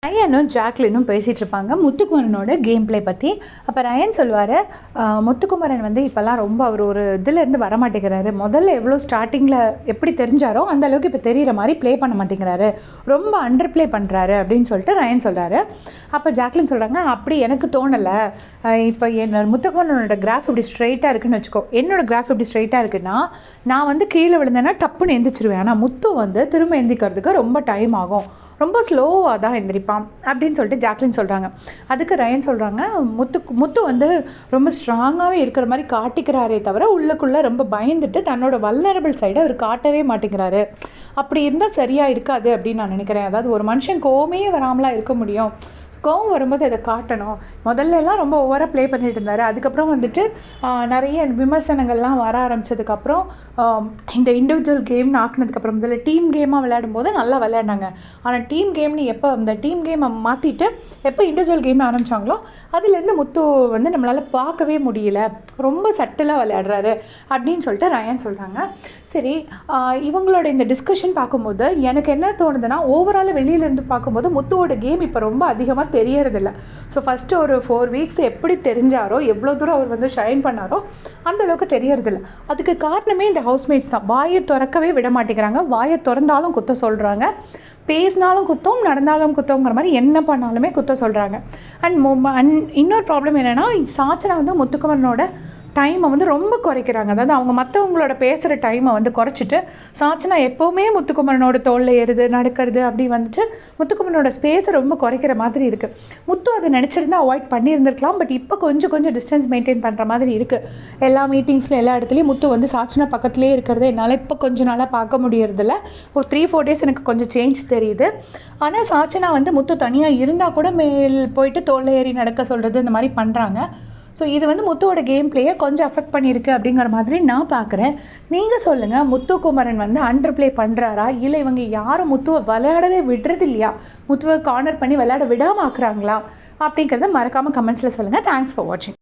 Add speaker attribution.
Speaker 1: ரயனும் ஜாக்லினும் பேசிகிட்டு இருப்பாங்க முத்துக்குமரனோட game play பற்றி. அப்போ ரயன் சொல்லுவார், முத்துக்குமரன் வந்து இப்போல்லாம் ரொம்ப அவர் ஒரு இதுலேருந்து வரமாட்டேங்கிறாரு. முதல்ல எவ்வளோ ஸ்டார்டிங்கில் எப்படி தெரிஞ்சாரோ அந்த அளவுக்கு இப்போ தெரிகிற மாதிரி ப்ளே பண்ண மாட்டேங்கிறாரு, ரொம்ப அண்டர் ப்ளே பண்ணுறாரு அப்படின்னு சொல்லிட்டு ரயன் சொல்கிறாரு. அப்போ ஜாக்லின் சொல்கிறாங்க, அப்படி எனக்கு தோணலை. இப்போ என்னோட முத்துக்குமரனோட கிராஃப் இப்படி ஸ்ட்ரெயிட்டாக இருக்குன்னு வச்சுக்கோ, என்னோடய கிராஃப் இப்படி ஸ்ட்ரெயிட்டாக இருக்குன்னா நான் வந்து கீழே விழுந்தேன்னா டப்புன்னு எந்திரிச்சிருவேன். ஆனால் முத்து வந்து திரும்ப எந்திக்கிறதுக்கு ரொம்ப டைம் ஆகும், ரொம்ப ஸ்லோவாக தான் எந்திரிப்பான் அப்படின்னு சொல்லிட்டு ஜாக்லின் சொல்கிறாங்க. அதுக்கு ரயன் சொல்கிறாங்க, முத்து வந்து ரொம்ப ஸ்ட்ராங்காகவே இருக்கிற மாதிரி காட்டிக்கிறாரே தவிர உள்ளுக்குள்ளே ரொம்ப பயந்துட்டு தன்னோட வல்னரபிள் சைடை அவர் காட்டவே மாட்டேங்கிறாரு. அப்படி இருந்தால் சரியாக இருக்காது அப்படின்னு நான் நினைக்கிறேன். அதாவது ஒரு மனுஷன் கோவமே வராமலாம் இருக்க முடியும், கோவம் வரும்போது அதை காட்டணும். முதல்ல எல்லாம் ரொம்ப ஓவராக ப்ளே பண்ணிட்டு இருந்தார். அதுக்கப்புறம் வந்துட்டு நிறைய விமர்சனங்கள்லாம் வர ஆரம்பித்ததுக்கப்புறம் இந்த இண்டிவிஜுவல் கேம்னு ஆக்கினதுக்கப்புறம் முதல்ல டீம் கேமாக விளையாடும் போது நல்லா விளையாடினாங்க. ஆனால் டீம் கேம்னு எப்போ அந்த டீம் கேமை மாற்றிட்டு எப்போ இண்டிவிஜுவல் கேம்னு ஆரம்பித்தாங்களோ அதுலேருந்து முத்து வந்து நம்மளால் பார்க்கவே முடியல, ரொம்ப சட்டிலாக விளையாடுறாரு அப்படின்னு சொல்லிட்டு ரயன் சொல்கிறாங்க. சரி, இவங்களோட இந்த டிஸ்கஷன் பார்க்கும்போது எனக்கு என்ன தோணுதுன்னா, ஓவரால் வெளியிலேருந்து பார்க்கும்போது முத்துவோட கேம் இப்போ ரொம்ப அதிகமாக தெரியறதில்ல. ஸோ ஃபஸ்ட்டு ஒரு 4 வீக்ஸ் எப்படி தெரிஞ்சாரோ, எவ்வளோ தூரம் அவர் வந்து ஷைன் பண்ணாரோ அந்தளவுக்கு தெரியறதில்ல. அதுக்கு காரணமே இந்த ஹவுஸ்மேட்ஸ் தான். வாயை திறக்கவே விட மாட்டேங்கிறாங்க, வாயை திறந்தாலும் குத்த சொல்கிறாங்க, பேசினாலும் குத்தம், நடந்தாலும் குத்தங்கிற மாதிரி என்ன பண்ணாலுமே குத்த சொல்கிறாங்க. அண்ட் இன்னொரு ப்ராப்ளம் என்னென்னா, சாச்சனா வந்து முத்துக்குமரனோட டைமை வந்து ரொம்ப குறைக்கிறாங்க. அதாவது அவங்க மற்றவங்களோட பேசுகிற டைமை வந்து குறைச்சிட்டு சாச்சனா எப்போவுமே முத்துக்குமரனோட தோளில் ஏறுது நடக்கிறது அப்படி வந்துட்டு முத்துக்குமரனோட ஸ்பேஸை ரொம்ப குறைக்கிற மாதிரி இருக்குது. முத்து அதை நினச்சிருந்தா அவாய்ட் பண்ணியிருந்திருக்கலாம். பட் இப்போ கொஞ்சம் டிஸ்டன்ஸ் மெயின்டைன் பண்ணுற மாதிரி இருக்குது. எல்லா மீட்டிங்ஸில் எல்லா இடத்துலையும் முத்து வந்து சாச்சனா பக்கத்துலேயே இருக்கிறத என்னால் இப்போ கொஞ்ச நாளாக பார்க்க முடியறதில்ல. ஒரு 3-4 டேஸ் எனக்கு கொஞ்சம் சேஞ்ச் தெரியுது. ஆனால் சாச்சனா வந்து முத்து தனியாக இருந்தால் கூட மேல் போயிட்டு தோளில் ஏறி நடக்க சொல்கிறது இந்த மாதிரி பண்ணுறாங்க. ஸோ இது வந்து முத்துவோட கேம் பிளேயை கொஞ்சம் அஃபெக்ட் பண்ணியிருக்கு அப்படிங்கிற மாதிரி நான் பார்க்குறேன். நீங்கள் சொல்லுங்கள், முத்துக்குமரன் வந்து அண்டர் ப்ளே பண்ணுறாரா, இல்லை இவங்க யாரும் முத்துவை விளையாடவே விடுறது இல்லையா, முத்துவை கார்னர் பண்ணி விளையாட விடாமல் ஆக்குறாங்களா அப்படிங்கிறத மறக்காமல் கமெண்ட்ஸில் சொல்லுங்கள். தேங்க்ஸ் ஃபார் வாட்சிங்.